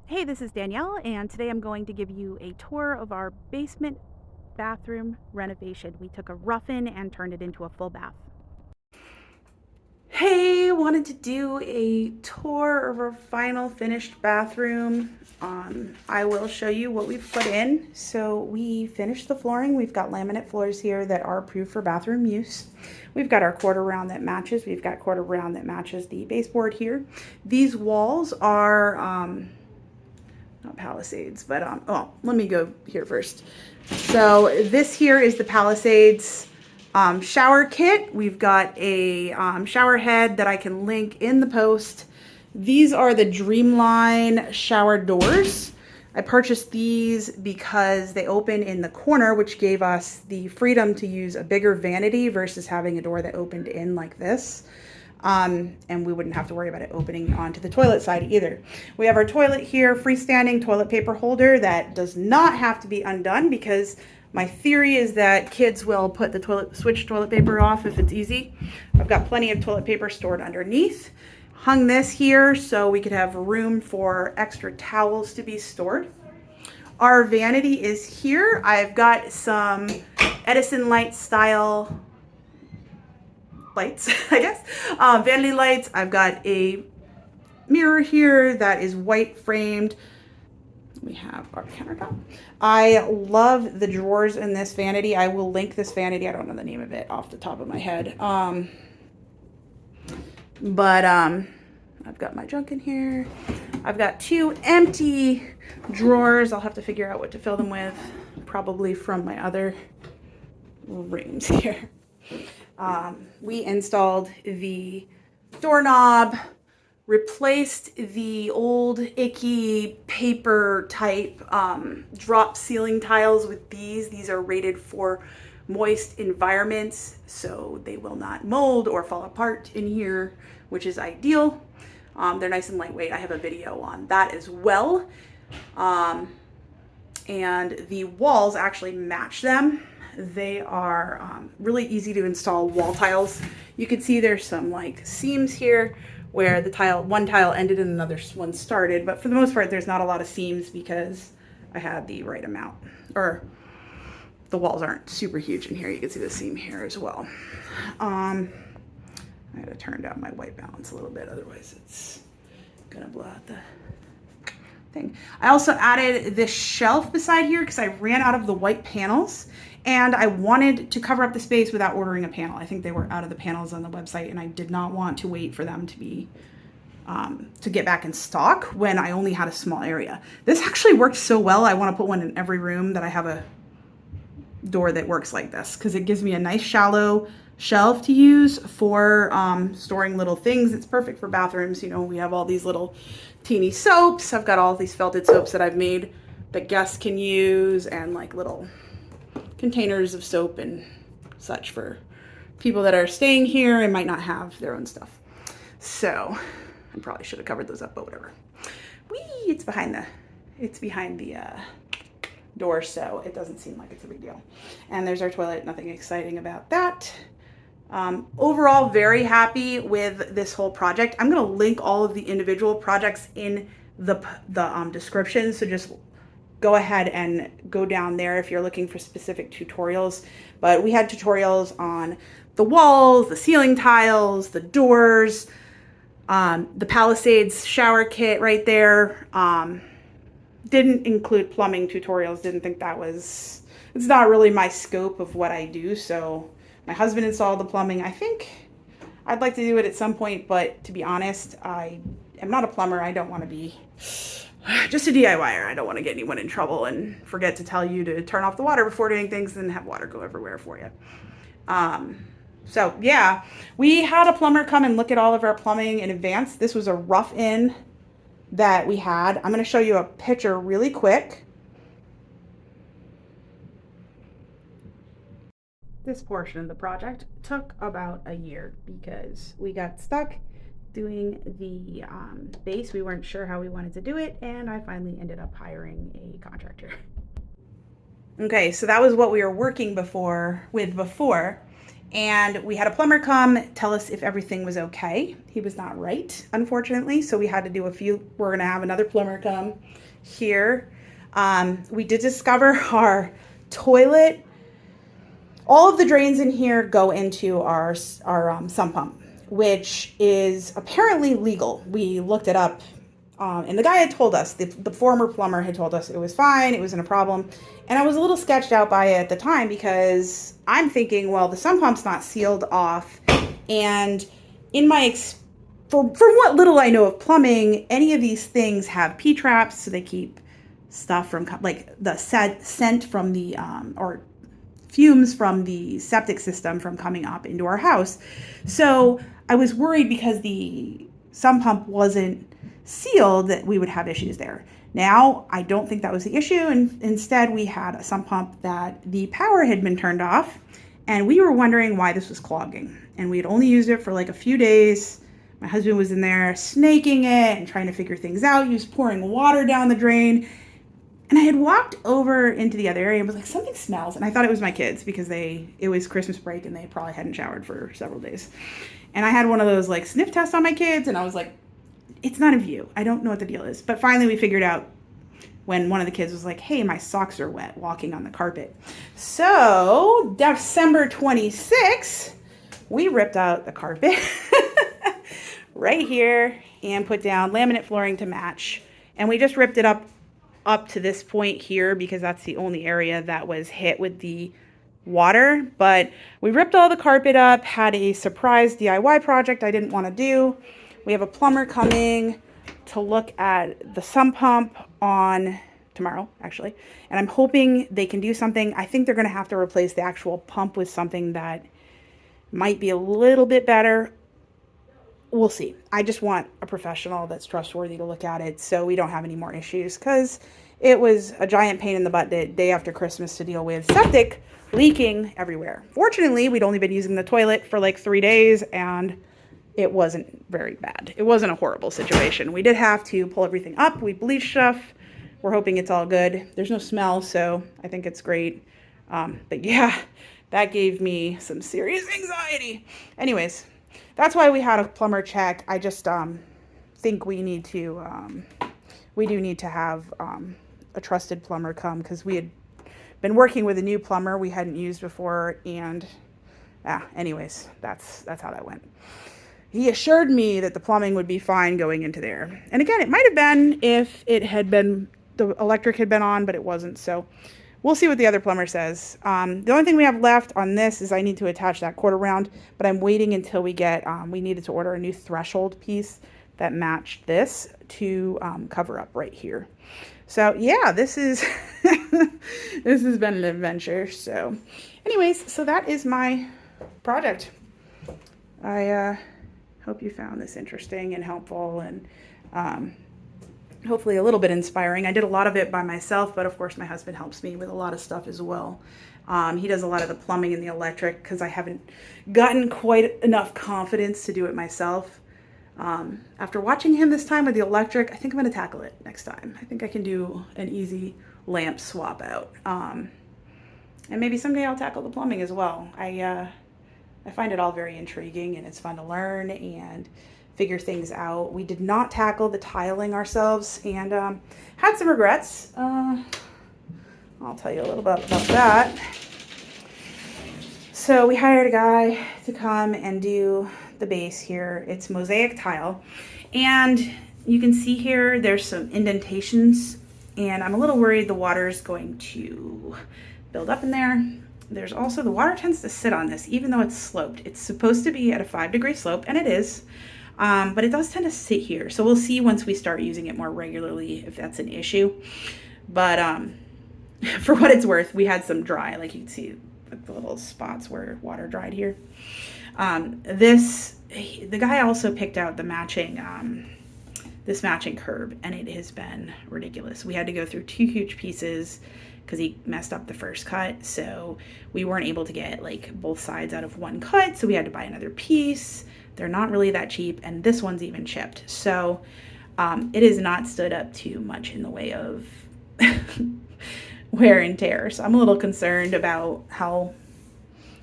Hey, this is Danielle, and today I'm going to give you a tour of our basement bathroom renovation. We took a rough-in and turned it into a full bath. Hey, wanted to do a tour of our final finished bathroom. I will show you what we've put in. So we finished the flooring. We've got laminate floors here that are approved for bathroom use. We've got our quarter round that matches. We've got quarter round that matches the baseboard here. These walls are not Palisades, but oh, let me go here first. So this here is the Palisades shower kit. We've got a shower head that I can link in the post. These are the Dreamline shower doors. I purchased these because they open in the corner, which gave us the freedom to use a bigger vanity versus having a door that opened in like this. And we wouldn't have to worry about it opening onto the toilet side either. We have our toilet here, freestanding toilet paper holder that does not have to be undone, because my theory is that kids will put the switch toilet paper off if it's easy. I've got plenty of toilet paper stored underneath. Hung this here so we could have room for extra towels to be stored. Our vanity is here. I've got some Edison light style lights, I guess. Vanity lights. I've got a mirror here that is white framed. We have our countertop. I love the drawers in this vanity. I will link this vanity. I don't know the name of it off the top of my head. I've got my junk in here. I've got two empty drawers. I'll have to figure out what to fill them with, probably from my other rooms here. We installed the doorknob, replaced the old icky paper type drop ceiling tiles with these. These are rated for moist environments, so they will not mold or fall apart in here, which is ideal. They're nice and lightweight. I have a video on that as well. And the walls actually match them. They are really easy to install wall tiles. You can see there's some like seams here where the one tile ended and another one started, but for the most part there's not a lot of seams because I had the right amount, or the walls aren't super huge in here. You can see the seam here as well. I had to turn down my white balance a little bit, otherwise it's gonna blow out the thing. I also added this shelf beside here because I ran out of the white panels and I wanted to cover up the space without ordering a panel. I think they were out of the panels on the website and I did not want to wait for them to be to get back in stock when I only had a small area. This actually worked so well. I want to put one in every room that I have a door that works like this, because it gives me a nice shallow shelf to use for storing little things. It's perfect for bathrooms. You know, we have all these little teeny soaps. I've got all these felted soaps that I've made that guests can use, and like little containers of soap and such for people that are staying here and might not have their own stuff. So I probably should have covered those up, but whatever. It's behind the door, so it doesn't seem like it's a big deal. And there's our toilet. Nothing exciting about that. Overall, very happy with this whole project. I'm going to link all of the individual projects in the description, so just go ahead and go down there if you're looking for specific tutorials. But we had tutorials on the walls, the ceiling tiles, the doors, the Palisades shower kit right there. Didn't include plumbing tutorials. Didn't think that was, it's not really my scope of what I do. So my husband installed the plumbing. I think I'd like to do it at some point, but to be honest, I am not a plumber. I don't want to be just a DIYer. I don't want to get anyone in trouble and forget to tell you to turn off the water before doing things and have water go everywhere for you. So yeah, we had a plumber come and look at all of our plumbing in advance. This was a rough-in that we had. I'm going to show you a picture really quick. This portion of the project took about a year because we got stuck doing the base. We weren't sure how we wanted to do it, and I finally ended up hiring a contractor. Okay, so that was what we were working before. And we had a plumber come tell us if everything was okay. He was not right, unfortunately. So we had to do we're gonna have another plumber come here. We did discover our toilet. All of the drains in here go into our sump pump, which is apparently legal. We looked it up, and the guy had told us, the former plumber had told us it was fine, it wasn't a problem. And I was a little sketched out by it at the time because I'm thinking, well, the sump pump's not sealed off. And in my from what little I know of plumbing, any of these things have P-traps, so they keep stuff from, like the scent from the, or fumes from the septic system from coming up into our house. So I was worried because the sump pump wasn't sealed that we would have issues there. Now, I don't think that was the issue, and instead we had a sump pump that the power had been turned off, and we were wondering why this was clogging. And we had only used it for like a few days. My husband was in there snaking it and trying to figure things out. He was pouring water down the drain. And I had walked over into the other area and was like, something smells. And I thought it was my kids because it was Christmas break and they probably hadn't showered for several days. And I had one of those like sniff tests on my kids, and I was like, it's none of you. I don't know what the deal is. But finally we figured out when one of the kids was like, hey, my socks are wet walking on the carpet. So December 26th, we ripped out the carpet right here and put down laminate flooring to match. And we just ripped it up to this point here because that's the only area that was hit with the water. But we ripped all the carpet up, had a surprise DIY project I didn't want to do. We have a plumber coming to look at the sump pump on tomorrow, actually. And I'm hoping they can do something. I think they're going to have to replace the actual pump with something that might be a little bit better. We'll see. I just want a professional that's trustworthy to look at it so we don't have any more issues, because it was a giant pain in the butt the day after Christmas to deal with septic leaking everywhere. Fortunately, we'd only been using the toilet for like 3 days and it wasn't very bad. It wasn't a horrible situation. We did have to pull everything up. We bleached stuff. We're hoping it's all good. There's no smell, so I think it's great. But yeah, that gave me some serious anxiety. Anyways, that's why we had a plumber check. I just think we need to, we do need to have a trusted plumber come, because we had been working with a new plumber we hadn't used before, and anyways, that's how that went. He assured me that the plumbing would be fine going into there. And again, it might have been if it had been, the electric had been on, but it wasn't. So we'll see what the other plumber says. The only thing we have left on this is I need to attach that quarter round, but I'm waiting until we get, we needed to order a new threshold piece that matched this to cover up right here. So yeah, this is, this has been an adventure. So anyways, so that is my project. I hope you found this interesting and helpful, and hopefully a little bit inspiring. I did a lot of it by myself, but of course my husband helps me with a lot of stuff as well. He does a lot of the plumbing and the electric because I haven't gotten quite enough confidence to do it myself. After watching him this time with the electric, I think I'm going to tackle it next time. I think I can do an easy lamp swap out. And maybe someday I'll tackle the plumbing as well. I find it all very intriguing, and it's fun to learn and figure things out. We did not tackle the tiling ourselves, and had some regrets. I'll tell you a little bit about that. So we hired a guy to come and do the base here. It's mosaic tile, and you can see here there's some indentations, and I'm a little worried the water is going to build up in there. There's also, the water tends to sit on this even though it's sloped. It's supposed to be at a 5-degree slope, and it is, but it does tend to sit here. So we'll see once we start using it more regularly if that's an issue. But for what it's worth, we had some dry, like you can see the little spots where water dried here. The guy also picked out the matching, this matching curb, and it has been ridiculous. We had to go through 2 huge pieces because he messed up the first cut, so we weren't able to get like both sides out of one cut, so we had to buy another piece. They're not really that cheap, and this one's even chipped, so it has not stood up to much in the way of wear and tear. So I'm a little concerned about how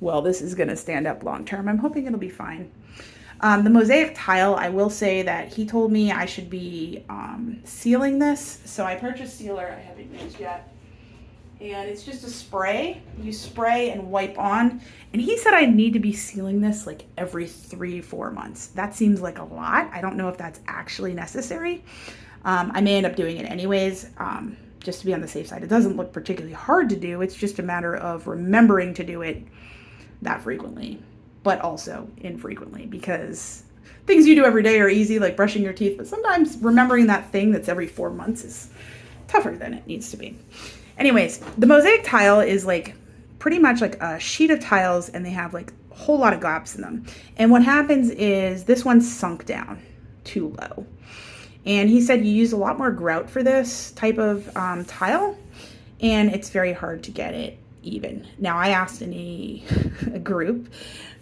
well, this is going to stand up long term. I'm hoping it'll be fine. The mosaic tile, I will say that he told me I should be sealing this. So I purchased sealer. I haven't used yet. And it's just a spray. You spray and wipe on. And he said I need to be sealing this like every 3-4 months. That seems like a lot. I don't know if that's actually necessary. I may end up doing it anyways, just to be on the safe side. It doesn't look particularly hard to do. It's just a matter of remembering to do it that frequently, but also infrequently, because things you do every day are easy, like brushing your teeth, but sometimes remembering that thing that's every 4 months is tougher than it needs to be. Anyways, the mosaic tile is like pretty much like a sheet of tiles, and they have like a whole lot of gaps in them. And what happens is this one's sunk down too low. And he said you use a lot more grout for this type of tile, and it's very hard to get it even. Now, I asked in a group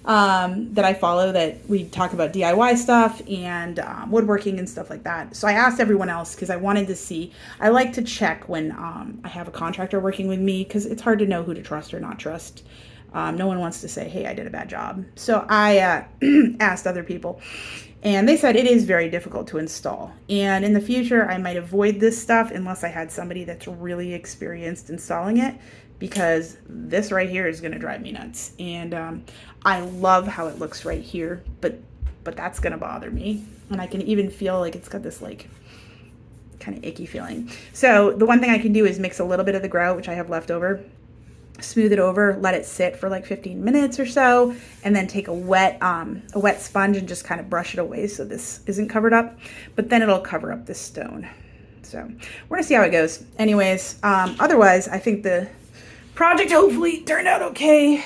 that I follow that we talk about DIY stuff and woodworking and stuff like that. So I asked everyone else because I wanted to see. I like to check when I have a contractor working with me, because it's hard to know who to trust or not trust. No one wants to say, hey, I did a bad job. So I asked other people, and they said it is very difficult to install. And in the future, I might avoid this stuff unless I had somebody that's really experienced installing it, because this right here is going to drive me nuts. And I love how it looks right here, but that's going to bother me. And I can even feel like it's got this like kind of icky feeling. So the one thing I can do is mix a little bit of the grout, which I have left over, smooth it over, let it sit for like 15 minutes or so, and then take a wet sponge and just kind of brush it away so this isn't covered up, but then it'll cover up this stone. So we're gonna see how it goes. Anyways, otherwise, I think the project hopefully turned out okay.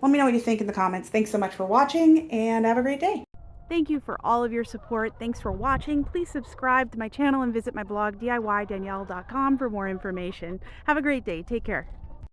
Let me know what you think in the comments. Thanks so much for watching, and have a great day. Thank you for all of your support. Thanks for watching. Please subscribe to my channel and visit my blog, DIYDanielle.com, for more information. Have a great day. Take care.